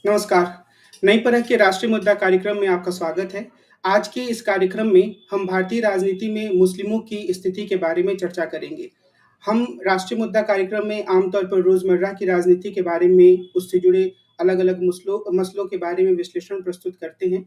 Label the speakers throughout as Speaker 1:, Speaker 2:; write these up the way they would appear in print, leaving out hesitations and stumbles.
Speaker 1: नमस्कार। नई परख के राष्ट्रीय मुद्दा कार्यक्रम में आपका स्वागत है। आज के इस कार्यक्रम में हम भारतीय राजनीति में मुस्लिमों की स्थिति के बारे में चर्चा करेंगे। हम राष्ट्रीय मुद्दा कार्यक्रम में आमतौर पर रोज़मर्रा की राजनीति के बारे में, उससे जुड़े अलग-अलग मुस्लों मसलों के बारे में विश्लेषण प्रस्तुत करते हैं।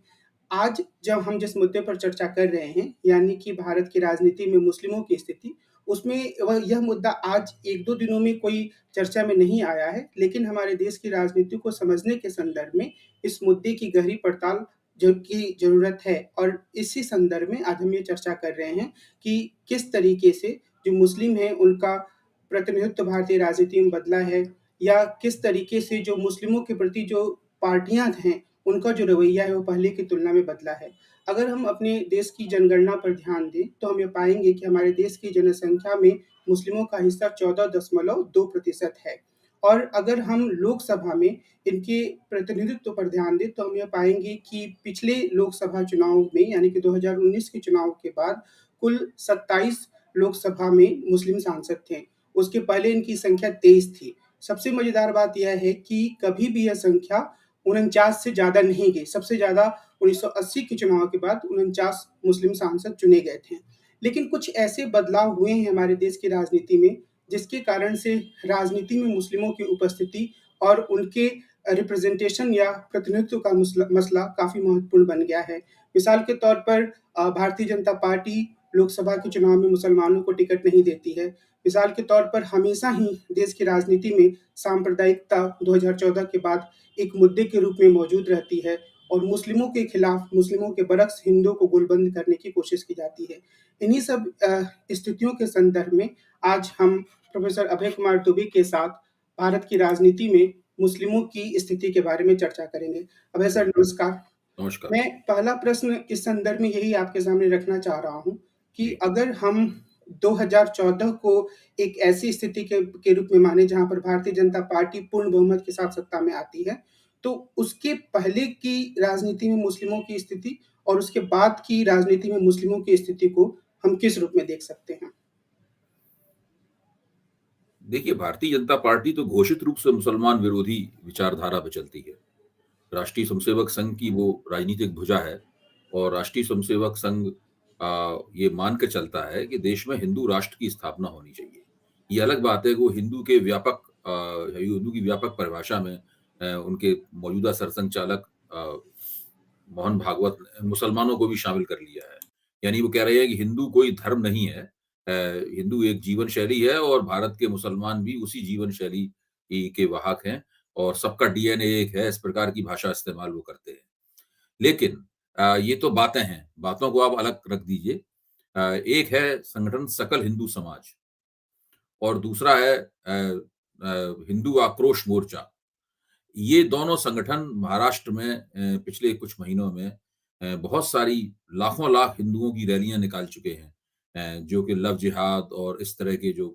Speaker 1: आज जब हम जिस मुद्दे पर चर्चा कर रहे हैं, यानी कि भारत की राजनीति में मुस्लिमों की स्थिति, उसमें यह मुद्दा आज 1-2 दिनों में कोई चर्चा में नहीं आया है, लेकिन हमारे देश की राजनीति को समझने के संदर्भ में इस मुद्दे की गहरी पड़ताल की ज़रूरत है और इसी संदर्भ में आज हम ये चर्चा कर रहे हैं कि किस तरीके से जो मुस्लिम हैं, उनका प्रतिनिधित्व भारतीय राजनीति में बदला है या किस तरीके से जो मुस्लिमों के प्रति जो पार्टियाँ हैं, उनका जो रवैया है, वो पहले की तुलना में बदला है। अगर हम अपने देश की जनगणना पर ध्यान दें, तो हम ये पाएँगे कि हमारे देश की जनसंख्या में मुस्लिमों का हिस्सा 14.2% है और अगर हम लोकसभा में इनके प्रतिनिधित्व पर ध्यान दें, तो हम ये पाएँगे कि पिछले लोकसभा चुनाव में यानी कि 2019 के चुनाव के बाद कुल 27 लोकसभा में मुस्लिम सांसद थे। उसके पहले इनकी संख्या 23 थी। सबसे मज़ेदार बात यह है कि कभी भी यह संख्या 49 से ज़्यादा नहीं गई। सबसे ज़्यादा 1980 के चुनाव के बाद 49 मुस्लिम सांसद चुने गए थे। लेकिन कुछ ऐसे बदलाव हुए हैं हमारे देश की राजनीति में, जिसके कारण से राजनीति में मुस्लिमों की उपस्थिति और उनके रिप्रेजेंटेशन या प्रतिनिधित्व का मसला काफ़ी महत्वपूर्ण बन गया है। मिसाल के तौर पर भारतीय जनता पार्टी लोकसभा के चुनाव में मुसलमानों को टिकट नहीं देती है। मिसाल के तौर पर हमेशा ही देश की राजनीति में सांप्रदायिकता 2014 के बाद एक मुद्दे के रूप में मौजूद रहती है और मुस्लिमों के खिलाफ, मुस्लिमों के बरक्स हिंदुओं को गोलबंद करने की कोशिश की जाती है। इन्हीं सब स्थितियों के संदर्भ में आज हम प्रोफ़ेसर अभय कुमार दुबे के साथ भारत की राजनीति में मुस्लिमों की स्थिति के बारे में चर्चा करेंगे। अभय सर नमस्कार।
Speaker 2: नमस्कार।
Speaker 1: मैं पहला प्रश्न इस संदर्भ में यही आपके सामने रखना चाह रहा हूँ कि
Speaker 2: जी।
Speaker 1: अगर हम 2014 को एक ऐसी स्थिति के रूप में माने जहाँ पर भारतीय जनता पार्टी पूर्ण बहुमत के साथ सत्ता में आती है, तो उसके पहले की राजनीति में मुस्लिमों की स्थिति और उसके बाद की राजनीति में मुस्लिमों की स्थिति को हम किस रूप में देख सकते हैं?
Speaker 2: देखिए, भारतीय जनता पार्टी तो घोषित रूप से मुसलमान विरोधी विचारधारा पे चलती है। राष्ट्रीय स्वयंसेवक संघ की वो राजनीतिक भुजा है और राष्ट्रीय स्वयंसेवक संघ ये मान के चलता है कि देश में हिंदू राष्ट्र की स्थापना होनी चाहिए। ये अलग बात है कि वो हिंदू की व्यापक परिभाषा में उनके मौजूदा सरसंघचालक मोहन भागवत ने मुसलमानों को भी शामिल कर लिया है। यानी वो कह रहे हैं कि हिंदू कोई धर्म नहीं है, हिंदू एक जीवन शैली है और भारत के मुसलमान भी उसी जीवन शैली के वाहक हैं और सबका डीएनए एक है, इस प्रकार की भाषा इस्तेमाल वो करते हैं। लेकिन ये तो बातें हैं, बातों को आप अलग रख दीजिए। एक है संगठन सकल हिंदू समाज और दूसरा है हिंदू आक्रोश मोर्चा। ये दोनों संगठन महाराष्ट्र में पिछले कुछ महीनों में बहुत सारी लाखों लाख हिंदुओं की रैलियां निकाल चुके हैं, जो कि लव जिहाद और इस तरह के जो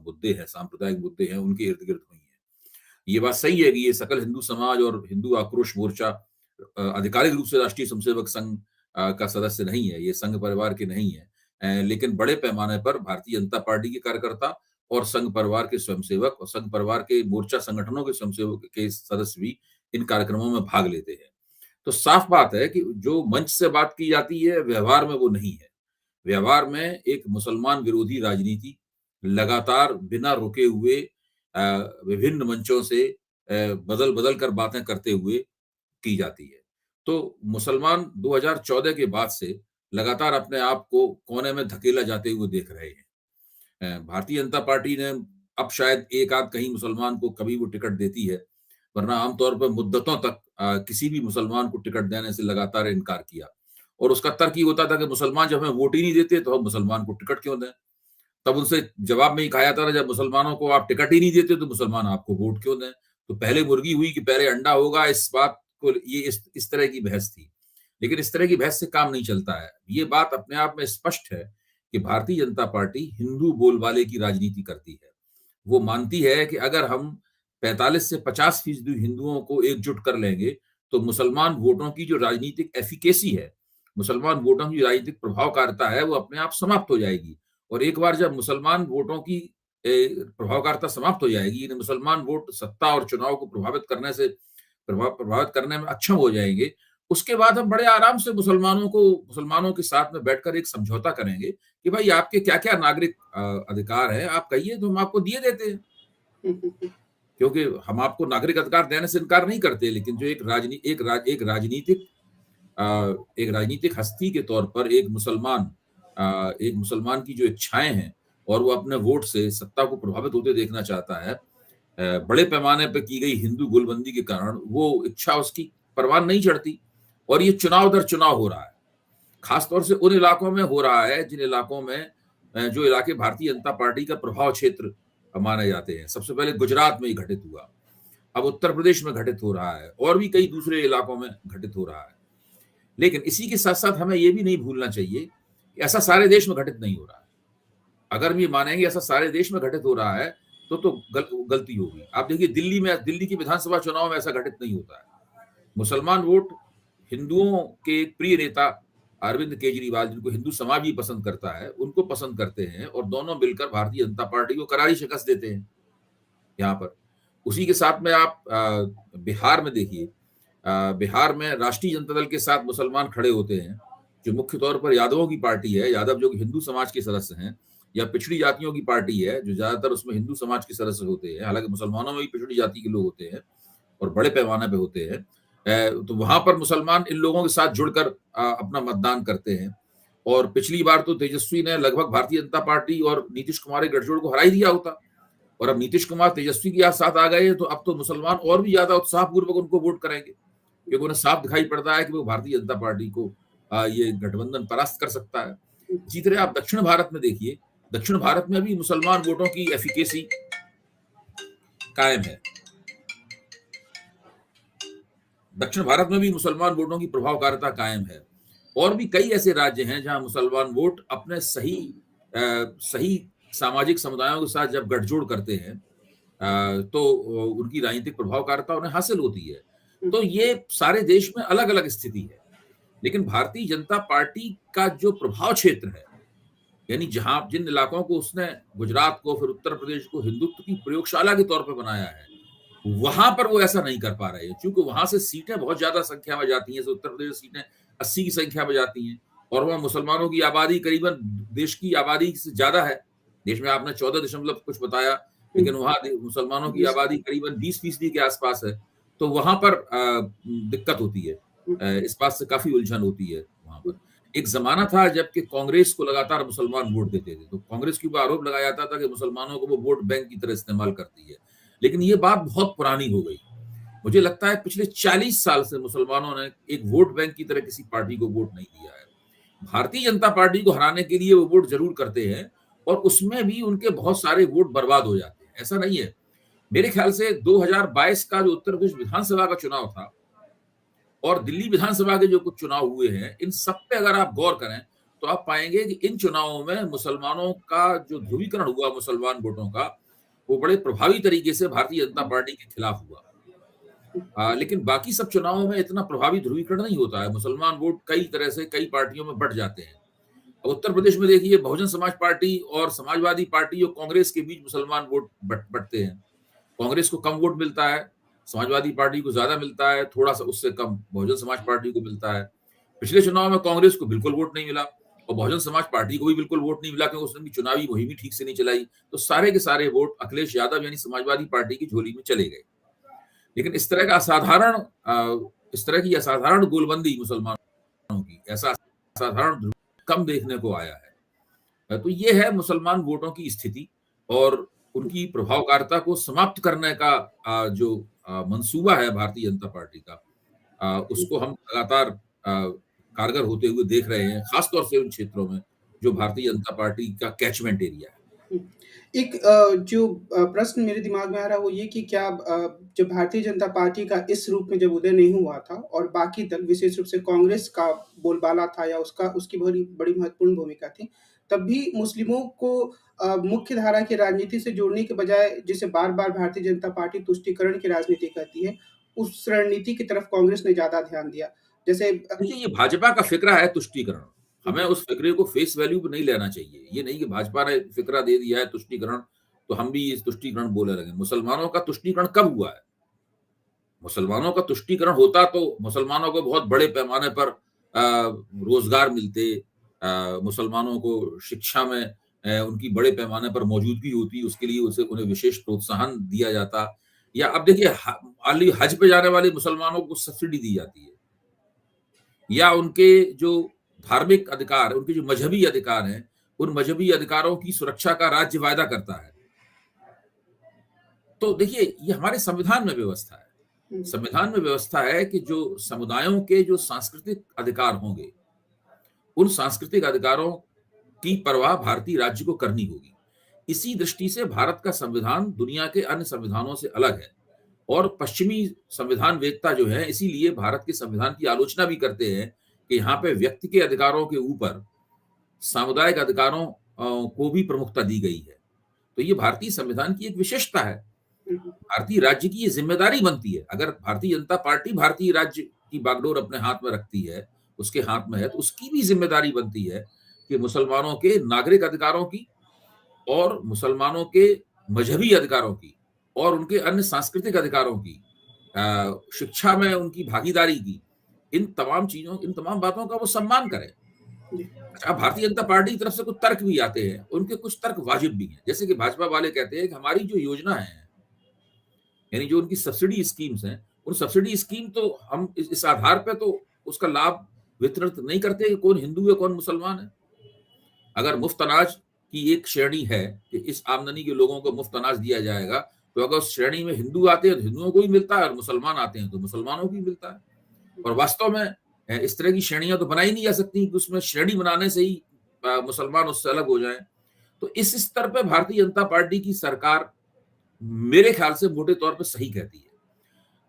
Speaker 2: मुद्दे हैं, सांप्रदायिक मुद्दे हैं, उनके इर्द गिर्द हुई हैं। ये बात सही है कि ये सकल हिंदू समाज और हिंदू आक्रोश मोर्चा आधिकारिक रूप से राष्ट्रीय स्वयंसेवक संघ का सदस्य नहीं है, ये संघ परिवार के नहीं है। लेकिन बड़े पैमाने पर भारतीय जनता पार्टी के कार्यकर्ता और संघ परिवार के स्वयंसेवक और संघ परिवार के मोर्चा संगठनों के स्वयंसेवक के सदस्य भी इन कार्यक्रमों में भाग लेते हैं। तो साफ बात है कि जो मंच से बात की जाती है, व्यवहार में वो नहीं है। व्यवहार में एक मुसलमान विरोधी राजनीति लगातार बिना रुके हुए विभिन्न मंचों से बदल-बदल कर बातें करते हुए की जाती है। तो मुसलमान 2014 के बाद से लगातार अपने आप को कोने में धकेला जाते हुए देख रहे हैं। भारतीय जनता पार्टी ने अब शायद एक आध कहीं मुसलमान को कभी वो टिकट देती है, वरना आमतौर पर मुद्दतों तक किसी भी मुसलमान को टिकट देने से लगातार इनकार किया और उसका तर्क ये होता था कि मुसलमान जब हमें वोट ही नहीं देते, तो हम मुसलमान को टिकट क्यों दें? तब उनसे जवाब में ही कहा जाता था, जब मुसलमानों को आप टिकट ही नहीं देते, तो मुसलमान आपको वोट क्यों दें? तो पहले मुर्गी हुई कि पहले अंडा होगा, इस बात को ये इस तरह की बहस थी। लेकिन इस तरह की बहस से काम नहीं चलता है। ये बात अपने आप में स्पष्ट है कि भारतीय जनता पार्टी हिंदू बोलबाले की राजनीति करती है। वो मानती है कि अगर हम 45 से 50% हिंदुओं को एकजुट कर लेंगे, तो मुसलमान वोटों की जो राजनीतिक एफिकेसी है, मुसलमान वोटों की राजनीतिक प्रभावकारिता है, वो अपने आप समाप्त हो जाएगी। और एक बार जब मुसलमान वोटों की प्रभावकारिता समाप्त हो जाएगी, यानी मुसलमान वोट सत्ता और चुनाव को प्रभावित करने से प्रभावित करने में अक्षम हो जाएंगे, उसके बाद हम बड़े आराम से मुसलमानों के साथ में बैठकर एक समझौता करेंगे कि भाई आपके क्या-क्या नागरिक अधिकार हैं, आप कहिए तो हम आपको दिए देते हैं। क्योंकि हम आपको नागरिक अधिकार देने से इनकार नहीं करते, लेकिन जो एक राजनीतिक हस्ती के तौर पर एक मुसलमान की जो इच्छाएं हैं और वो अपने वोट से सत्ता को प्रभावित होते देखना चाहता है, बड़े पैमाने पर की गई हिंदू गोलबंदी के कारण वो इच्छा उसकी परवान नहीं चढ़ती और ये चुनाव दर चुनाव हो रहा है। खासतौर से उन इलाकों में हो रहा है जिन इलाकों में जो इलाके भारतीय जनता पार्टी का प्रभाव क्षेत्र माने जाते हैं। सबसे पहले गुजरात में ही घटित हुआ, अब उत्तर प्रदेश में घटित हो रहा है और भी कई दूसरे इलाकों में घटित हो रहा है। लेकिन इसी के साथ साथ हमें यह भी नहीं भूलना चाहिए कि ऐसा सारे देश में घटित नहीं हो रहा है। अगर हम ये मानेंगे ऐसा सारे देश में घटित हो रहा है तो गलती होगी। आप देखिए दिल्ली की विधानसभा चुनाव में ऐसा घटित नहीं होता है। मुसलमान वोट हिंदुओं के प्रिय नेता अरविंद केजरीवाल, जिनको हिंदू समाज भी पसंद करता है, उनको पसंद करते हैं और दोनों मिलकर भारतीय जनता पार्टी को करारी शिकस्त देते हैं यहाँ पर। उसी के साथ में आप बिहार में देखिए, बिहार में राष्ट्रीय जनता दल के साथ मुसलमान खड़े होते हैं, जो मुख्य तौर पर यादवों की पार्टी है, यादव जो हिंदू समाज के सदस्य हैं, या पिछड़ी जातियों की पार्टी है जो ज्यादातर उसमें हिंदू समाज के सदस्य होते हैं। हालांकि मुसलमानों में भी पिछड़ी जाति के लोग होते हैं और बड़े पैमाने पे होते हैं। तो वहां पर मुसलमान इन लोगों के साथ जुड़कर अपना मतदान करते हैं। और पिछली बार तो तेजस्वी ने लगभग भारतीय जनता पार्टी और नीतीश कुमार के गठजोड़ को हरा ही दिया होता, और अब नीतीश कुमार तेजस्वी के साथ आ गए तो अब तो मुसलमान और भी ज्यादा उत्साहपूर्वक उनको वोट करेंगे, क्योंकि उन्हें साफ दिखाई पड़ता है कि वो भारतीय जनता पार्टी को ये गठबंधन परास्त कर सकता है। इसी तरह आप दक्षिण भारत में देखिए, दक्षिण भारत में भी मुसलमान वोटों की एफिकेसी कायम है। दक्षिण भारत में भी मुसलमान वोटों की प्रभावकारिता कायम है। और भी कई ऐसे राज्य हैं जहां मुसलमान वोट अपने सही सामाजिक समुदायों के साथ जब गठजोड़ करते हैं तो उनकी राजनीतिक प्रभावकारिता उन्हें हासिल होती है। तो ये सारे देश में अलग अलग स्थिति है, लेकिन भारतीय जनता पार्टी का जो प्रभाव क्षेत्र है, यानी जिन इलाकों को उसने गुजरात को फिर उत्तर प्रदेश को हिंदुत्व की प्रयोगशाला के तौर पर बनाया है, वहां पर वो ऐसा नहीं कर पा रहे हैं, क्योंकि वहां से सीटें बहुत ज्यादा संख्या में जाती हैं। उत्तर प्रदेश सीटें 80 की संख्या में जाती हैं और वहां मुसलमानों की आबादी करीबन देश की आबादी से ज्यादा है। देश में आपने 14 दशमलव कुछ बताया, लेकिन वहां मुसलमानों की आबादी करीबन 20% के आसपास है। तो वहां पर दिक्कत होती है, इस बात से काफी उलझन होती है वहां पर। एक जमाना था जबकि कांग्रेस को लगातार मुसलमान वोट देते थे, तो कांग्रेस के ऊपर आरोप लगाया जाता था कि मुसलमानों को वो वोट बैंक की तरह इस्तेमाल करती है, लेकिन ये बात बहुत पुरानी हो गई। मुझे लगता है पिछले 40 साल से मुसलमानों ने एक वोट बैंक की तरह किसी पार्टी को वोट नहीं दिया है। भारतीय जनता पार्टी को हराने के लिए वो वोट जरूर करते हैं और उसमें भी उनके बहुत सारे वोट बर्बाद हो जाते हैं। ऐसा नहीं है, मेरे ख्याल से 2022 का जो उत्तर प्रदेश विधानसभा का चुनाव था और दिल्ली विधानसभा के जो कुछ चुनाव हुए हैं, इन सब पे अगर आप गौर करें तो आप पाएंगे कि इन चुनावों में मुसलमानों का जो ध्रुवीकरण हुआ, मुसलमान वोटों का, वो बड़े प्रभावी तरीके से भारतीय जनता पार्टी के खिलाफ हुआ। लेकिन बाकी सब चुनावों में इतना प्रभावी ध्रुवीकरण नहीं होता है। मुसलमान वोट कई तरह से कई पार्टियों में बट जाते हैं। अब उत्तर प्रदेश में देखिए, बहुजन समाज पार्टी और समाजवादी पार्टी और कांग्रेस के बीच मुसलमान वोट बटते हैं। कांग्रेस को कम वोट मिलता है, समाजवादी पार्टी को ज्यादा मिलता है, थोड़ा सा उससे कम बहुजन समाज पार्टी को मिलता है। पिछले चुनाव में कांग्रेस को बिल्कुल वोट नहीं मिला और बहुजन समाज पार्टी को भी बिल्कुल वोट नहीं मिला, क्योंकि उसने भी चुनावी मुहिम ठीक से नहीं चलाई। तो सारे के सारे वोट अखिलेश यादव यानी समाजवादी पार्टी की झोली में चले गए। लेकिन इस तरह की असाधारण गोलबंदी मुसलमानों की, ऐसा असाधारण कम देखने को आया है। तो ये है मुसलमान वोटों की स्थिति और उनकी प्रभावकारिता को समाप्त करने का जो मंसूबा है भारतीय जनता पार्टी का, उसको हम लगातार कारगर होते हुए देख रहे हैं, खासतौर से उन क्षेत्रों में जो भारतीय जनता पार्टी का कैचमेंट एरिया है।
Speaker 1: एक जो प्रश्न मेरे दिमाग में आ रहा है वो ये कि क्या जब भारतीय जनता पार्टी का इस रूप में जब उदय नहीं हुआ था और बाकी दल विशेष रूप से कांग्रेस का बोलबाला था या उसकी बड़ी महत्वपूर्ण भूमिका थी, तब भी मुस्लिमों को मुख्य धारा की राजनीति से जोड़ने के बजाय जिसे बार-बार भारतीय जनता पार्टी तुष्टीकरण की राजनीति कहती है, उस रणनीति की तरफ कांग्रेस ने ज़्यादा ध्यान दिया। जैसे
Speaker 2: देखिए, ये भाजपा का फिक्रा है तुष्टीकरण। हमें उस फिक्रे को फेस वैल्यू पे नहीं लेना चाहिए। ये नहीं कि भाजपा ने फिक्रा दे दिया है तुष्टीकरण, तो हम भी इस तुष्टीकरण बोले लगे। मुसलमानों का तुष्टीकरण कब हुआ है? मुसलमानों का तुष्टीकरण होता तो मुसलमानों को बहुत बड़े पैमाने पर रोजगार मिलते, मुसलमानों को शिक्षा में उनकी बड़े पैमाने पर मौजूदगी होती, उसके लिए उसे उन्हें विशेष प्रोत्साहन दिया जाता। या अब देखिए हज पे जाने वाले मुसलमानों को सब्सिडी दी जाती है, या उनके जो धार्मिक अधिकार, उनके जो मजहबी अधिकार हैं, उन मजहबी अधिकारों की सुरक्षा का राज्य वायदा करता है। तो देखिए, ये हमारे संविधान में व्यवस्था है। संविधान में व्यवस्था है कि जो समुदायों के जो सांस्कृतिक अधिकार होंगे, उन सांस्कृतिक अधिकारों की परवाह भारतीय राज्य को करनी होगी। इसी दृष्टि से भारत का संविधान दुनिया के अन्य संविधानों से अलग है, और पश्चिमी संविधान वेत्ता जो है, इसीलिए भारत के संविधान की आलोचना भी करते हैं कि यहाँ पे व्यक्ति के अधिकारों के ऊपर सामुदायिक अधिकारों को भी प्रमुखता दी गई है। तो ये भारतीय संविधान की एक विशेषता है। भारतीय राज्य की ये जिम्मेदारी बनती है। अगर भारतीय जनता पार्टी भारतीय राज्य की बागडोर अपने हाथ में रखती है, उसके हाथ में है, तो उसकी भी जिम्मेदारी बनती है कि मुसलमानों के नागरिक अधिकारों की और मुसलमानों के मजहबी अधिकारों की और उनके अन्य सांस्कृतिक अधिकारों की, शिक्षा में उनकी भागीदारी की, इन तमाम बातों का वो सम्मान करें। अच्छा, भारतीय जनता पार्टी की तरफ से कुछ तर्क भी आते हैं, उनके कुछ तर्क वाजिब भी हैं। जैसे कि भाजपा वाले कहते हैं कि हमारी जो योजना है, यानी जो उनकी सब्सिडी स्कीम्स हैं, उन सब्सिडी स्कीम तो हम इस आधार पे तो उसका लाभ वितरित नहीं करते कि कौन हिंदू है कौन मुसलमान है। अगर मुफ्त अनाज की एक श्रेणी है कि इस आमदनी के लोगों को मुफ्त अनाज दिया जाएगा, तो अगर उस श्रेणी में हिंदू आते हैं तो हिंदुओं को ही मिलता है, और मुसलमान आते हैं तो मुसलमानों को ही मिलता है। और वास्तव में इस तरह की श्रेणियां तो बनाई नहीं जा सकती कि उसमें श्रेणी बनाने से ही मुसलमान उससे अलग हो जाए। तो इस स्तर पे भारतीय जनता पार्टी की सरकार मेरे ख्याल से मोटे तौर पे सही कहती है।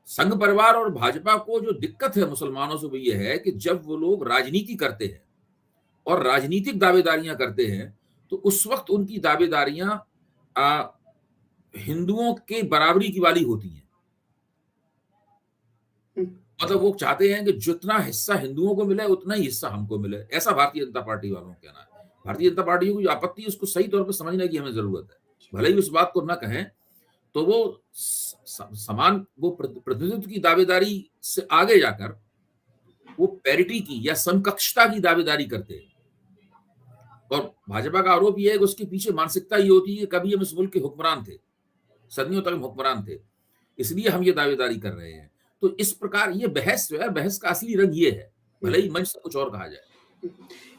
Speaker 2: संघ परिवार और भाजपा को जो दिक्कत है मुसलमानों से वो ये है कि जब वो लोग राजनीति करते हैं और राजनीतिक दावेदारियां करते हैं, तो उस वक्त उनकी दावेदारियां हिंदुओं के बराबरी की वाली होती हैं। मतलब वो चाहते हैं कि जितना हिस्सा हिंदुओं को मिले उतना ही हिस्सा हमको मिले, ऐसा भारतीय जनता पार्टी वालों का कहना है। भारतीय जनता पार्टी को जो आपत्ति है उसको सही तौर पर समझने की हमें जरूरत है। भले ही उस बात को ना कहें, तो वो समान वो प्रतिनिधित्व की दावेदारी से आगे जाकर वो पैरिटी की या समकक्षता की दावेदारी करते हैं। और भाजपा का आरोप यह है कि उसके पीछे मानसिकता ये होती है कि कभी हम इस मुल्क के हुक्मरान थे, सदियों तक हम हुक्मरान थे, इसलिए हम ये दावेदारी कर रहे हैं। तो इस प्रकार ये बहस जो है, बहस का असली रंग ये है, भले ही मंच से कुछ और कहा जाए।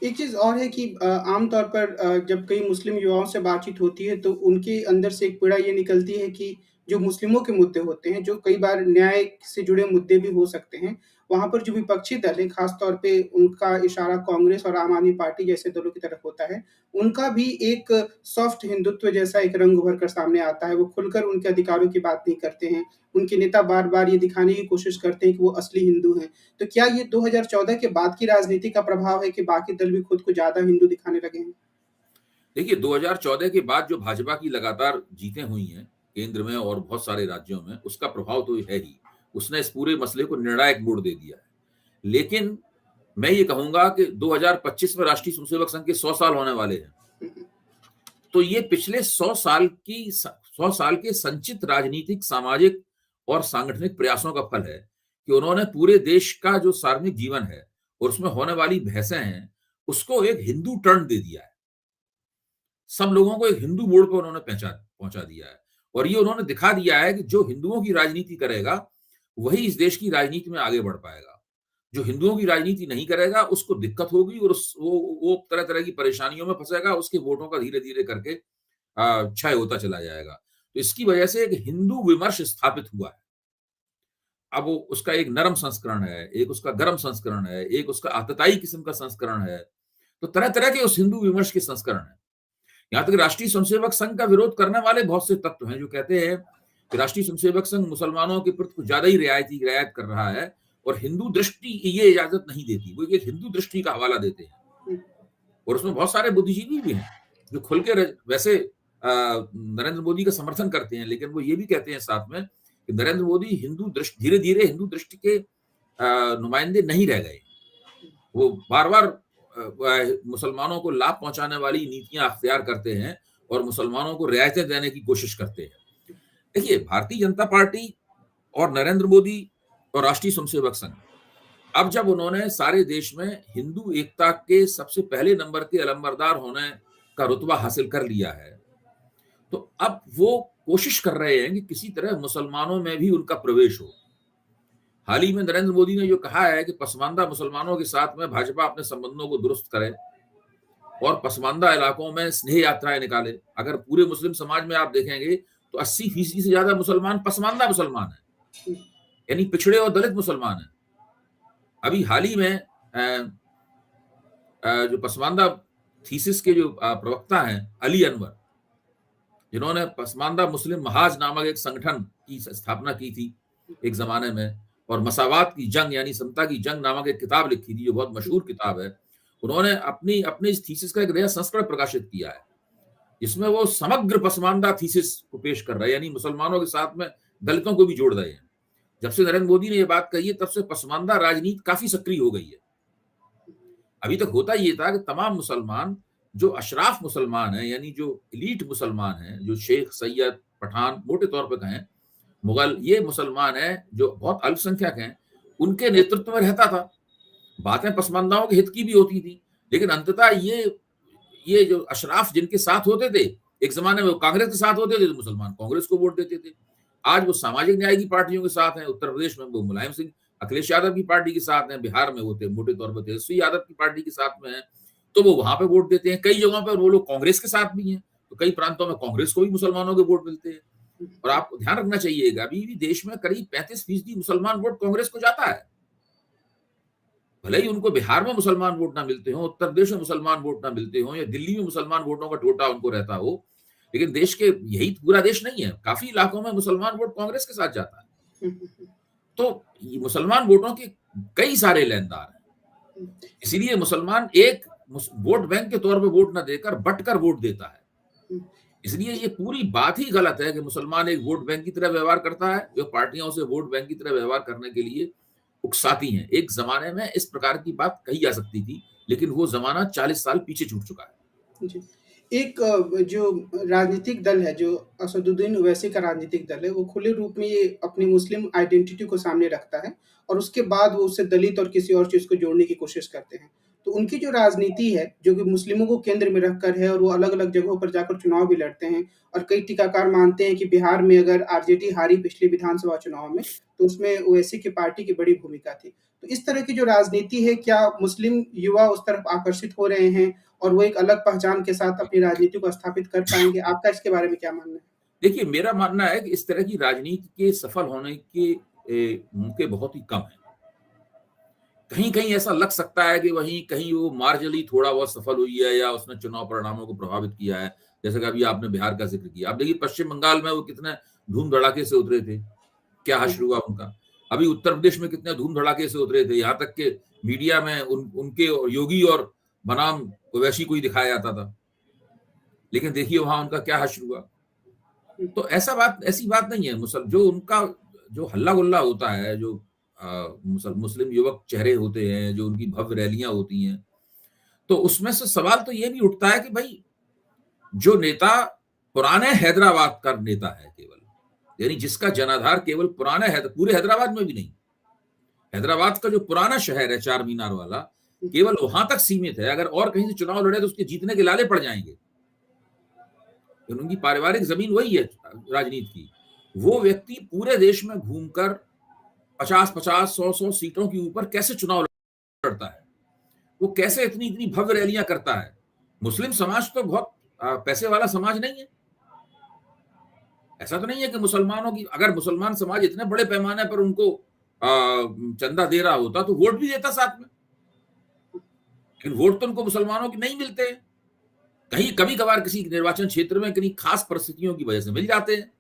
Speaker 1: एक चीज़ और है कि आमतौर पर जब कई मुस्लिम युवाओं से बातचीत होती है, तो उनके अंदर से एक पीड़ा ये निकलती है कि जो मुस्लिमों के मुद्दे होते हैं, जो कई बार न्याय से जुड़े मुद्दे भी हो सकते हैं, वहाँ पर जो विपक्षी दल है, ख़ास तौर पे उनका इशारा कांग्रेस और आम आदमी पार्टी जैसे दलों की तरफ होता है, उनका भी एक सॉफ्ट हिंदुत्व जैसा एक रंग उभर कर सामने आता है। वो खुलकर उनके अधिकारों की बात नहीं करते हैं। उनके नेता बार-बार ये दिखाने की कोशिश करते हैं कि वो असली हिंदू हैं। तो क्या ये 2014 के बाद की राजनीति का प्रभाव है कि बाकी दल भी खुद को ज़्यादा हिंदू दिखाने लगे हैं?
Speaker 2: देखिए, 2014 के बाद जो भाजपा की लगातार जीतें हुई हैं केंद्र में और बहुत सारे राज्यों में, उसका प्रभाव तो है ही। उसने इस पूरे मसले को निर्णायक मोड़ दे दिया है। लेकिन मैं ये कहूंगा कि 2025 में राष्ट्रीय स्वयंसेवक संघ के 100 साल होने वाले हैं। तो ये पिछले 100 साल के संचित राजनीतिक, सामाजिक और सांगठनिक प्रयासों का फल है कि उन्होंने पूरे देश का जो सार्वजनिक जीवन है और उसमें होने वाली बहसें हैं, उसको एक हिंदू टर्न दे दिया है। सब लोगों को एक हिंदू मोड़ पर उन्होंने पहुंचा दिया है, और ये उन्होंने दिखा दिया है कि जो हिंदुओं की राजनीति करेगा वही इस देश की राजनीति में आगे बढ़ पाएगा। जो हिंदुओं की राजनीति नहीं करेगा उसको दिक्कत होगी और वो तरह तरह की परेशानियों में फंसेगा, उसके वोटों का धीरे धीरे करके क्षय होता चला जाएगा। तो इसकी वजह से एक हिंदू विमर्श स्थापित हुआ है। अब वो उसका एक नरम संस्करण है, एक उसका गर्म संस्करण है, एक उसका आतताई किस्म का संस्करण है। तो तरह तरह के उस हिंदू विमर्श के संस्करण है। यहाँ तक राष्ट्रीय स्वयंसेवक संघ का विरोध करने वाले बहुत से तत्व हैं जो कहते हैं कि राष्ट्रीय स्वयंसेवक संघ मुसलमानों के प्रति कुछ ज्यादा ही रियायत कर रहा है और हिंदू दृष्टि ये इजाजत नहीं देती। वो एक हिंदू दृष्टि का हवाला देते हैं, और उसमें बहुत सारे बुद्धिजीवी भी हैं जो खुल के वैसे नरेंद्र मोदी का समर्थन करते हैं, लेकिन वो ये भी कहते हैं साथ में कि नरेंद्र मोदी धीरे धीरे हिंदू दृष्टि के नुमाइंदे नहीं रह गए। वो बार बार मुसलमानों को लाभ पहुंचाने वाली नीतियां अख्तियार करते हैं और मुसलमानों को रियायतें देने की कोशिश करते हैं। देखिए, भारतीय जनता पार्टी और नरेंद्र मोदी और राष्ट्रीय स्वयंसेवक संघ, अब जब उन्होंने सारे देश में हिंदू एकता के सबसे पहले नंबर के अलंबरदार होने का रुतबा हासिल कर लिया है, तो अब वो कोशिश कर रहे हैं कि किसी तरह मुसलमानों में भी उनका प्रवेश हो। हाल ही में नरेंद्र मोदी ने जो कहा है कि पसमानदा मुसलमानों के साथ में भाजपा अपने संबंधों को दुरुस्त करे और पसमानदा इलाकों में स्नेह यात्राएं निकाले। अगर पूरे मुस्लिम समाज में आप देखेंगे तो 80% से ज्यादा मुसलमान पसमानदा मुसलमान है, यानी पिछड़े और दलित मुसलमान है। अभी हाल ही में जो पसमानदा थीसिस के जो प्रवक्ता हैं अली अनवर, जिन्होंने पसमानदा मुस्लिम महाज नामक एक संगठन की स्थापना की थी एक जमाने में, और मसावात की जंग यानी समता की जंग नामक एक किताब लिखी थी जो बहुत मशहूर किताब है, उन्होंने अपनी इस थीसिस का एक नया संस्करण प्रकाशित किया है, जिसमें वो समग्र पसमानदा थीसिस को पेश कर रहे हैं, यानी मुसलमानों के साथ में दलितों को भी जोड़ रहे हैं। जब से नरेंद्र मोदी ने ये बात कही है तब से पसमानदा राजनीति काफी सक्रिय हो गई है। अभी तक होता ये था कि तमाम मुसलमान जो अशराफ मुसलमान हैं, यानी जो एलीट मुसलमान हैं, जो शेख, सैयद, पठान मोटे तौर पर कहें, मुगल, ये मुसलमान हैं जो बहुत अल्पसंख्यक हैं, उनके नेतृत्व में रहता था। बातें पसमानदाओं के हित की भी होती थी, लेकिन अंततः ये जो अशराफ जिनके साथ होते थे, एक जमाने में वो कांग्रेस के साथ होते थे तो मुसलमान कांग्रेस को वोट देते थे। आज वो सामाजिक न्याय की पार्टियों के साथ हैं। उत्तर प्रदेश में वो मुलायम सिंह, अखिलेश यादव की पार्टी के साथ हैं। बिहार में वो मोटे तौर पर तेजस्वी यादव की पार्टी के साथ में है, तो वो वहां पे वोट देते हैं। कई जगहों पर वो लोग कांग्रेस के साथ भी हैं, तो कई प्रांतों में कांग्रेस को भी मुसलमानों के वोट मिलते हैं। और आपको ध्यान रखना चाहिएगा, अभी भी देश में करीब 35% मुसलमान वोट कांग्रेस को जाता है। भले ही उनको बिहार में मुसलमान वोट ना मिलते हो, उत्तर प्रदेश में मुसलमान वोट ना मिलते हो, या दिल्ली में मुसलमान वोटों का टोटा उनको रहता हो, लेकिन देश के यही पूरा देश नहीं है, काफी इलाकों में मुसलमान वोट कांग्रेस के साथ जाता है। तो ये मुसलमान वोटों के कई सारे लेनदार हैं, इसीलिए मुसलमान एक वोट बैंक के तौर पर वोट ना देकर बंटकर वोट देता है। इसलिए ये पूरी बात ही गलत है कि मुसलमान एक वोट बैंक की तरह व्यवहार करता है, जो पार्टियां उसे वोट बैंक की तरह व्यवहार करने के लिए उकसाती हैं। एक जमाने में इस प्रकार की बात कही जा सकती थी, लेकिन वो जमाना 40 साल पीछे छूट चुका है।
Speaker 1: जी। एक जो राजनीतिक दल है, जो असदुद्दीन ओवैसी का राजनीतिक दल है, वो खुले रूप में ये अपनी मुस्लिम आइडेंटिटी को सामने रखता है और उसके बाद वो उससे दलित और किसी और चीज़ को जोड़ने की कोशिश करते हैं। तो उनकी जो राजनीति है, जो कि मुस्लिमों को केंद्र में रखकर है, और वो अलग-अलग जगहों पर जाकर चुनाव भी लड़ते हैं, और कई टीकाकार मानते हैं कि बिहार में अगर आरजेडी हारी पिछले विधानसभा चुनाव में, तो उसमें ओवैसी की पार्टी की बड़ी भूमिका थी। तो इस तरह की जो राजनीति है, क्या मुस्लिम युवा उस तरफ आकर्षित हो रहे हैं और वो एक अलग पहचान के साथ अपनी राजनीति को स्थापित कर पाएँगे? आपका इसके बारे में क्या मानना है?
Speaker 2: देखिए, मेरा मानना है कि इस तरह की राजनीति के सफल होने के मौके बहुत ही कम हैं। कहीं-कहीं ऐसा लग सकता है कि वहीं कहीं वो मार्जिनली थोड़ा बहुत सफल हुई है या उसने चुनाव परिणामों को प्रभावित किया है। जैसे कि अभी आपने बिहार का ज़िक्र किया। अब देखिए पश्चिम बंगाल में वो कितने धूम-धड़ाके से उतरे थे, क्या हश्र हुआ उनका। अभी उत्तर प्रदेश में कितने धूम-धड़ाके से उतरे थे, यहाँ तक कि मीडिया में उनके योगी और बनाम ओवैसी को ही दिखाया जाता था। लेकिन देखिए वहाँ उनका क्या हश्र हुआ। तो ऐसी बात नहीं है। जो उनका जो हल्ला-गुल्ला होता है, जो मुस्लिम युवक चेहरे होते हैं, जो उनकी भव्य रैलियां होती हैं, तो उसमें से सवाल तो ये भी उठता है कि भाई जो नेता पुराने हैदराबाद का नेता है केवल, यानी जिसका जनाधार केवल पूरे हैदराबाद में भी नहीं, हैदराबाद का जो पुराना शहर है चार मीनार वाला, केवल वहां तक सीमित है। अगर और कहीं से चुनाव लड़े तो उसके जीतने के लाले पड़ जाएंगे। उनकी पारिवारिक जमीन वही है राजनीति की। वो व्यक्ति पूरे देश में घूमकर 50-50, 100-100 सीटों के ऊपर कैसे चुनाव लड़ता है, वो कैसे इतनी भव्य रैलियां करता है। मुस्लिम समाज तो बहुत पैसे वाला समाज नहीं है। ऐसा तो नहीं है कि मुसलमानों की, अगर मुसलमान समाज इतने बड़े पैमाने पर उनको चंदा दे रहा होता तो वोट भी देता साथ में, लेकिन वोट तो उनको मुसलमानों की नहीं मिलते हैं। कहीं कभी कभार किसी निर्वाचन क्षेत्र में किन्हीं खास परिस्थितियों की वजह से मिल जाते हैं,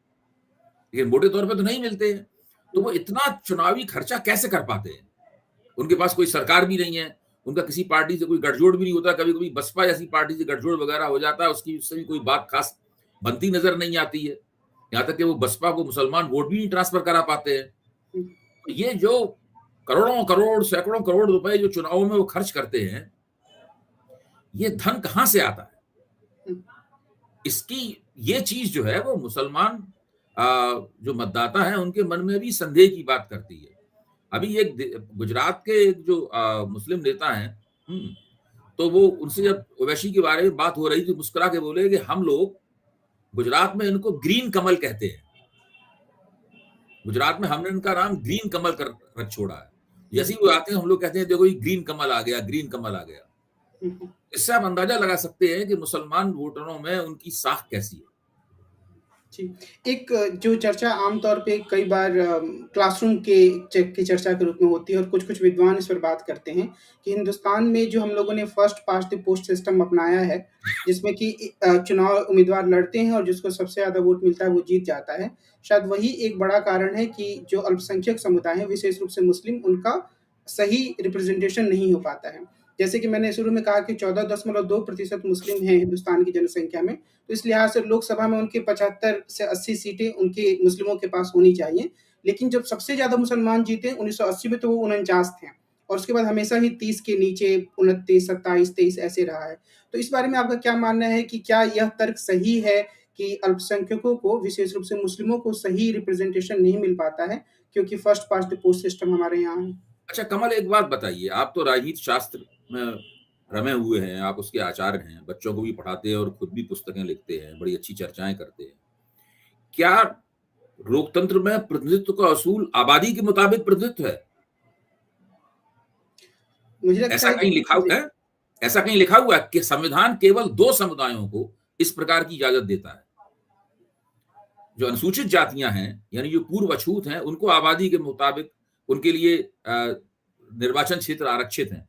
Speaker 2: लेकिन मोटे तौर पे तो नहीं मिलते हैं। तो वो इतना चुनावी खर्चा कैसे कर पाते हैं? उनके पास कोई सरकार भी नहीं है, उनका किसी पार्टी से कोई गठजोड़ भी नहीं होता। कभी-कभी बसपा जैसी पार्टी से गठजोड़ वगैरह हो जाता है, उससे भी कोई बात खास बनती नजर नहीं आती है। यहाँ तक कि वो बसपा को मुसलमान वोट भी नहीं ट्रांसफर करा पाते हैं। तो ये जो करोड़ों करोड़, सैकड़ों करोड़ रुपए जो चुनावों में वो खर्च करते हैं, ये धन कहाँ से आता है? इसकी ये चीज जो है वो मुसलमान जो मतदाता है उनके मन में भी संदेह की बात करती है। अभी एक गुजरात के एक जो मुस्लिम नेता हैं, तो वो उनसे जब ओवैसी के बारे में बात हो रही थी, मुस्कुरा के बोले कि हम लोग गुजरात में इनको ग्रीन कमल कहते हैं। गुजरात में हमने इनका नाम ग्रीन कमल कर रख छोड़ा है। जैसे ही वो आते हैं हम लोग कहते हैं देखो ये ग्रीन कमल आ गया, ग्रीन कमल आ गया। इससे आप अंदाजा लगा सकते हैं कि मुसलमान वोटरों में उनकी साख कैसी है।
Speaker 1: जी, एक जो चर्चा आम तौर पे कई बार क्लासरूम की चर्चा के रूप में होती है और कुछ-कुछ विद्वान इस पर बात करते हैं कि हिंदुस्तान में जो हम लोगों ने first past the post system अपनाया है, जिसमें कि चुनाव उम्मीदवार लड़ते हैं और जिसको सबसे ज़्यादा वोट मिलता है वो जीत जाता है। शायद वही एक बड़ा कारण है कि जो अल्पसंख्यक समुदाय है, विशेष रूप से मुस्लिम, उनका सही रिप्रेजेंटेशन नहीं हो पाता है। जैसे कि मैंने शुरू में कहा कि 14.2% मुस्लिम हैं हिंदुस्तान की जनसंख्या में, तो इस लिहाज से लोकसभा में उनकी 75 से 80 सीटें उनके मुस्लिमों के पास होनी चाहिए। लेकिन जब सबसे ज़्यादा मुसलमान जीते 1980 में, तो वो 49 थे और उसके बाद हमेशा ही 30 के नीचे 29, 27, 23 ऐसे रहा है। तो इस बारे में आपका क्या मानना है कि क्या यह तर्क सही है कि अल्पसंख्यकों को, विशेष रूप से मुस्लिमों को सही रिप्रेजेंटेशन नहीं मिल पाता है क्योंकि first past the post system हमारे यहाँ है?
Speaker 2: अच्छा कमल, एक बात बताइए, आप तो राजनीति शास्त्र में रमे हुए हैं, आप उसके आचार्य हैं, बच्चों को भी पढ़ाते हैं और खुद भी पुस्तकें लिखते हैं, बड़ी अच्छी चर्चाएं करते हैं। क्या लोकतंत्र में प्रतिनिधित्व का असूल आबादी के मुताबिक प्रतिनिधित्व है?
Speaker 1: मुझे लगता
Speaker 2: ऐसा
Speaker 1: है
Speaker 2: कहीं
Speaker 1: कि
Speaker 2: लिखा हुआ
Speaker 1: जी,
Speaker 2: है? ऐसा कहीं लिखा हुआ है कि संविधान केवल 2 समुदायों को इस प्रकार की इजाजत देता है? जो अनुसूचित जातियां हैं, यानी जो पूर्व अछूत हैं, उनको आबादी के मुताबिक उनके लिए निर्वाचन क्षेत्र आरक्षित हैं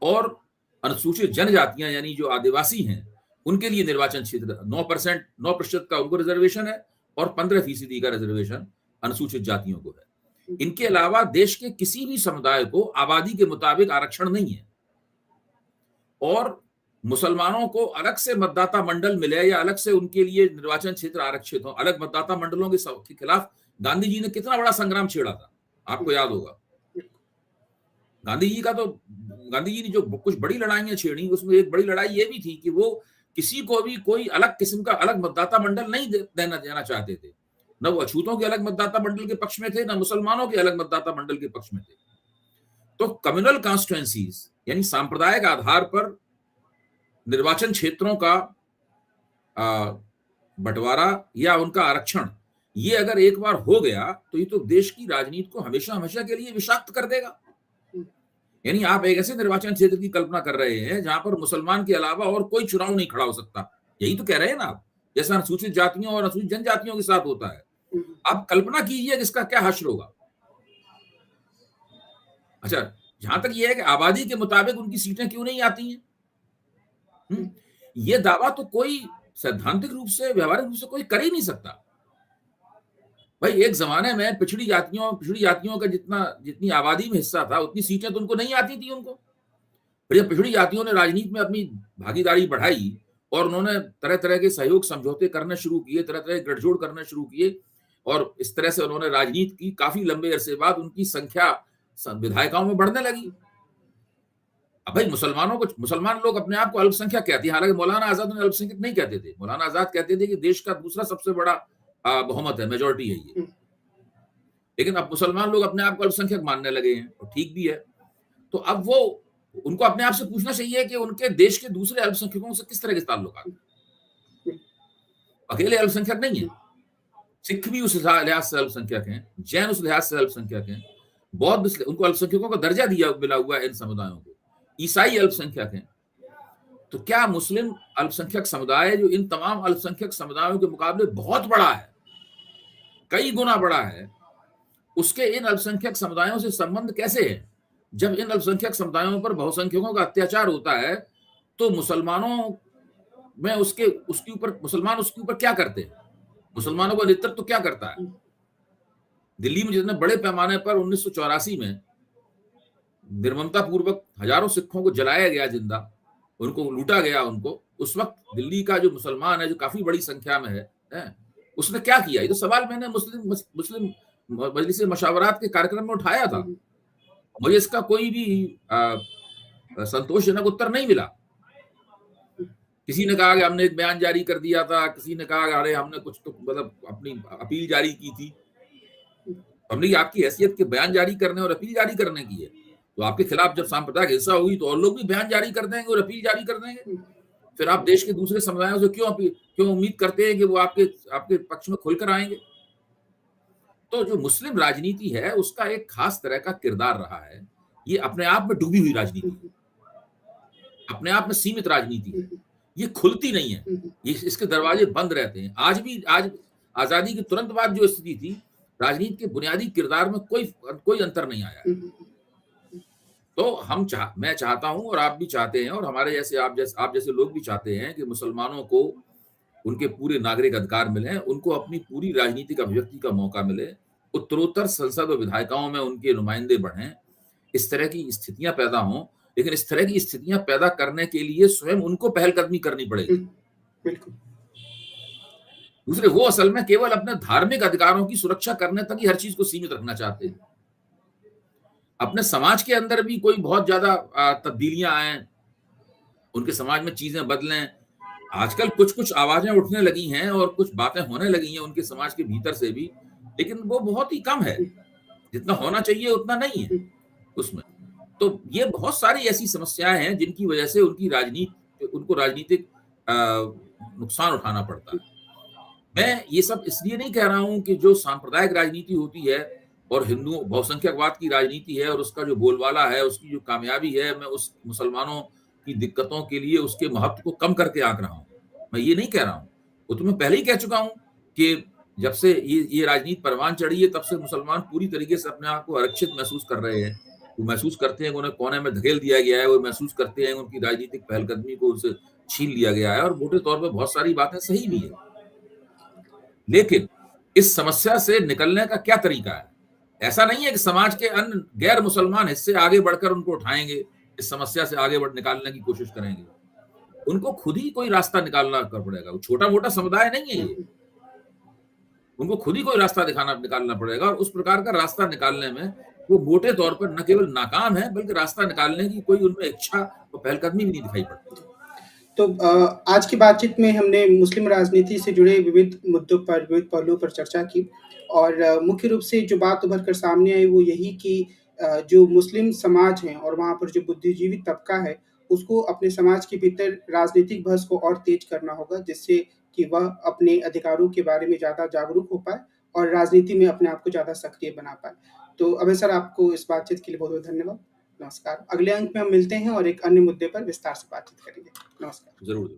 Speaker 2: और अनुसूचित जनजातियां यानी जो आदिवासी हैं, उनके लिए निर्वाचन क्षेत्र 9% का उनको रिजर्वेशन है और 15% का रिजर्वेशन अनुसूचित जातियों को है। इनके अलावा देश के किसी भी समुदाय को आबादी के मुताबिक आरक्षण नहीं है और मुसलमानों को अलग से मतदाता मंडल मिले या अलग से उनके लिए निर्वाचन क्षेत्र आरक्षित हो, अलग मतदाता मंडलों के खिलाफ गांधी जी ने कितना बड़ा संग्राम छेड़ा था, आपको याद होगा। गांधी जी ने जो कुछ बड़ी लड़ाइयां छेड़ी, उसमें एक बड़ी लड़ाई ये भी थी कि वो किसी को भी कोई अलग किस्म का अलग मतदाता मंडल नहीं देना चाहते थे। न वो अछूतों के अलग मतदाता मंडल के पक्ष में थे, न मुसलमानों के अलग मतदाता मंडल के पक्ष में थे। तो कम्युनल कॉन्स्टिट्यूएंसीज यानी सांप्रदायिक आधार पर निर्वाचन क्षेत्रों का बंटवारा या उनका आरक्षण, ये अगर एक बार हो गया तो ये तो देश की राजनीति को हमेशा हमेशा के लिए विषाक्त कर देगा। यानी आप एक ऐसे निर्वाचन क्षेत्र की कल्पना कर रहे हैं जहां पर मुसलमान के अलावा और कोई चुनाव नहीं खड़ा हो सकता। यही तो कह रहे हैं ना आप, जैसा अनुसूचित जातियों और अनुसूचित जनजातियों के साथ होता है। आप कल्पना कीजिए कि इसका क्या हश्र होगा। अच्छा, जहां तक यह है कि आबादी के मुताबिक उनकी सीटें क्यों नहीं आती हैं, ये दावा तो कोई सैद्धांतिक रूप से, व्यवहारिक रूप से कोई कर ही नहीं सकता। भाई एक जमाने में पिछड़ी जातियों का जितनी आबादी में हिस्सा था, उतनी सीटें तो उनको नहीं आती थी उनको। फिर जब पिछड़ी जातियों ने राजनीति में अपनी भागीदारी बढ़ाई और उन्होंने तरह तरह के सहयोग समझौते करने शुरू किए, तरह तरह के गठजोड़ करने शुरू किए और इस तरह से उन्होंने राजनीति की, काफी लंबे अरसे बाद उनकी संख्या विधायिकाओं में बढ़ने लगी। अब भाई मुसलमान लोग अपने आप को अल्पसंख्यक कहते हैं, हालांकि मौलाना आजाद उन्हें अल्पसंख्यक नहीं कहते थे। मौलाना आजाद कहते थे कि देश का दूसरा सबसे बड़ा बहुमत है, मेजोरिटी है ये। लेकिन अब मुसलमान लोग अपने आप को अल्पसंख्यक मानने लगे हैं और ठीक भी है। तो अब वो उनको अपने आप से पूछना चाहिए कि उनके देश के दूसरे अल्पसंख्यकों से किस तरह के ताल्लुकात हैं। अकेले अल्पसंख्यक नहीं है, सिख भी उस लिहाज से अल्पसंख्यक हैं, जैन उस लिहाज से अल्पसंख्यक हैं, बौद्ध उनको अल्पसंख्यकों का दर्जा मिला हुआ है इन समुदायों को, ईसाई अल्पसंख्यक हैं। तो क्या मुस्लिम अल्पसंख्यक समुदाय जो इन तमाम अल्पसंख्यक समुदायों के मुकाबले बहुत बड़ा है, कई गुना बड़ा है, उसके इन अल्पसंख्यक समुदायों से संबंध कैसे है? जब इन अल्पसंख्यक समुदायों पर बहुसंख्यकों का अत्याचार होता है तो मुसलमानों में मुसलमान उसके ऊपर क्या करते हैं? मुसलमानों का नेतृत्व क्या करता है? दिल्ली में जितने बड़े पैमाने पर 1984 में निर्ममता पूर्वक हजारों सिखों को जलाया गया जिंदा, उनको लूटा गया, उस वक्त दिल्ली का जो मुसलमान है, जो काफी बड़ी संख्या में है, उसने क्या किया? ये तो सवाल मैंने मुस्लिम मजलिस मशावरात के कार्यक्रम में उठाया था। मुझे इसका कोई भी संतोषजनक उत्तर नहीं मिला। किसी ने कहा कि हमने एक बयान जारी कर दिया था, किसी ने कहा अरे हमने कुछ तो मतलब अपनी अपील जारी की थी। हमने ये आपकी हैसियत के बयान जारी करने और अपील जारी करने की है। तो आपके खिलाफ जब सांप्रदायिक हिंसा होगी तो और लोग भी बयान जारी कर देंगे और अपील जारी कर देंगे। फिर आप देश के दूसरे समुदायों से क्यों उम्मीद करते हैं कि वो आपके आपके पक्ष में खुलकर आएँगे? तो जो मुस्लिम राजनीति है उसका एक खास तरह का किरदार रहा है। ये अपने आप में डूबी हुई राजनीति है, अपने आप में सीमित राजनीति है। ये खुलती नहीं है, ये इसके दरवाजे बंद रहते हैं। आज आज़ादी के तुरंत बाद जो स्थिति थी, राजनीति के बुनियादी किरदार में कोई अंतर नहीं आया है। तो मैं चाहता हूँ और आप भी चाहते हैं और हमारे जैसे आप जैसे लोग भी चाहते हैं कि मुसलमानों को उनके पूरे नागरिक अधिकार मिलें, उनको अपनी पूरी राजनीतिक अभिव्यक्ति का मौका मिले, उत्तरोत्तर संसद और विधायिकाओं में उनके नुमाइंदे बढ़ें, इस तरह की स्थितियाँ पैदा हों, लेकिन इस तरह की स्थितियाँ पैदा करने के लिए स्वयं उनको पहलकदमी करनी पड़ेगी।
Speaker 1: बिल्कुल।
Speaker 2: दूसरे वो असल में केवल अपने धार्मिक अधिकारों की सुरक्षा करने तक ही हर चीज़ को सीमित रखना चाहते हैं। अपने समाज के अंदर भी कोई बहुत ज़्यादा तब्दीलियाँ आएँ, उनके समाज में चीज़ें बदलें। आजकल कुछ-कुछ आवाज़ें उठने लगी हैं और कुछ बातें होने लगी हैं उनके समाज के भीतर से भी, लेकिन वो बहुत ही कम है। जितना होना चाहिए उतना नहीं है उसमें। तो ये बहुत सारी ऐसी समस्याएँ हैं जिनकी वजह से उनको राजनीतिक नुकसान उठाना पड़ता है। मैं ये सब इसलिए नहीं कह रहा हूँ कि जो सांप्रदायिक राजनीति होती है और हिंदुओं बहुसंख्यकवाद की राजनीति है और उसका जो बोलबाला है, उसकी जो कामयाबी है, मैं उस मुसलमानों की दिक्कतों के लिए उसके महत्व को कम करके आँक रहा हूँ। मैं ये नहीं कह रहा हूँ। वो तो मैं पहले ही कह चुका हूँ कि जब से ये राजनीति परवान चढ़ी है, तब से मुसलमान पूरी तरीके से अपने आप को आरक्षित महसूस कर रहे हैं। वो महसूस करते हैं कि उन्हें कोने में धकेल दिया गया है, वो महसूस करते हैं उनकी राजनीतिक पहलकदमी को उनसे छीन लिया गया है और मोटे तौर पे बहुत सारी बातें सही भी हैं। लेकिन इस समस्या से निकलने का क्या तरीका है? ऐसा नहीं है कि समाज के अन्य गैर मुसलमान हिस्से आगे बढ़कर उनको उठाएँगे, इस समस्या से आगे निकालने की कोशिश करेंगे। उनको खुद ही कोई रास्ता निकालना पड़ेगा। वो छोटा-मोटा समुदाय नहीं है ये। उनको खुद ही कोई रास्ता निकालना पड़ेगा और उस प्रकार का रास्ता निकालने में वो मोटे तौर पर न केवल नाकाम है, बल्कि रास्ता निकालने की कोई उनमें इच्छा और पहलकदमी भी नहीं दिखाई पड़ती।
Speaker 1: तो आज की बातचीत में हमने मुस्लिम राजनीति से जुड़े विविध मुद्दों पर, विविध पहलुओं पर चर्चा की और मुख्य रूप से जो बात उभर कर सामने आई वो यही कि जो मुस्लिम समाज है और वहाँ पर जो बुद्धिजीवी तबका है, उसको अपने समाज के भीतर राजनीतिक बहस को और तेज करना होगा, जिससे कि वह अपने अधिकारों के बारे में ज़्यादा जागरूक हो पाए और राजनीति में अपने आप को ज़्यादा सक्रिय बना पाए। तो अभय सर, आपको इस बातचीत के लिए बहुत-बहुत धन्यवाद। नमस्कार। अगले अंक में हम मिलते हैं और एक अन्य मुद्दे पर विस्तार से बातचीत करेंगे। नमस्कार।
Speaker 2: ज़रूर।